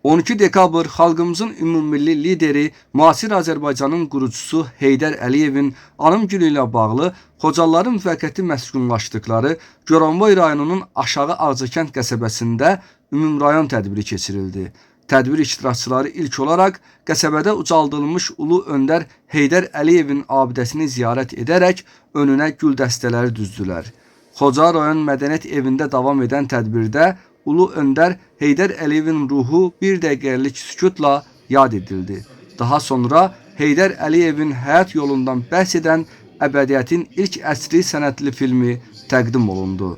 12 dekabr xalqımızın ümummilli lideri, müasir Azərbaycanın qurucusu Heydər Əliyevin anım günü ilə bağlı Xocalıların müvəqqəti məskunlaşdıqları Goranboy rayonunun Aşağı Ağcakənd qəsəbəsində ümumrayon tədbiri keçirildi. Tədbir iştirakçıları ilk olaraq qəsəbədə ucaldılmış Ulu Öndər Heydər Əliyevin abidəsini ziyarət edərək önünə gül dəstələri düzdülər. Xocalı rayon Mədəniyyət evində davam edən tədbirdə Ulu Öndər Heydər Əliyevin ruhu bir dəqiqəlik sükutla yad edildi. Daha sonra Heydər Əliyevin həyat yolundan bəhs edən Əbədiyyətin ilk əsri sənədli filmi təqdim olundu.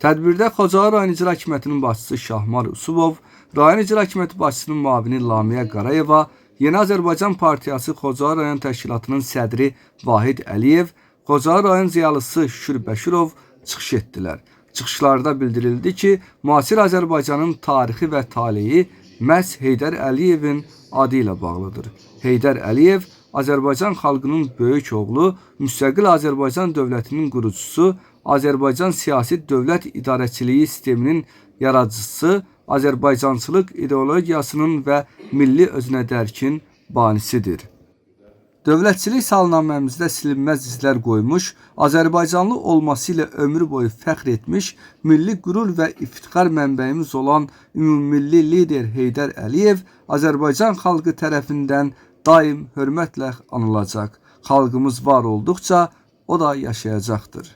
Tədbirdə Xocalı rayon İcra Hakimiyyətinin başçısı Şahmar Usubov, rayon İcra Hakimiyyəti başçısının müavini Lamiyə Qarayeva, Yeni Azərbaycan Partiyası Xocalı rayon təşkilatının sədri Vahid Əliyev, Xocalı rayon ziyalısı Şükür Bəşirov çıxış etdilər. Çıxışlarda bildirildi ki, müasir Azərbaycanın tarixi və taleyi məhz Heydər Əliyevin adı ilə bağlıdır. Heydər Əliyev Azərbaycan xalqının böyük oğlu, müstəqil Azərbaycan dövlətinin qurucusu, Azərbaycan siyasi dövlət idarəçiliyi sisteminin yaradıcısı, Azərbaycançılıq ideologiyasının və milli özünədərkin banisidir. Dövlətçilik salnaməmizdə silinməz izlər qoymuş, Azərbaycanlı olması ilə ömrü boyu fəxr etmiş, milli qürur və iftixar mənbəyimiz olan ümummilli lider Heydər Əliyev Azərbaycan xalqı tərəfindən daim hörmətlə anılacaq. Xalqımız var olduqca o da yaşayacaqdır.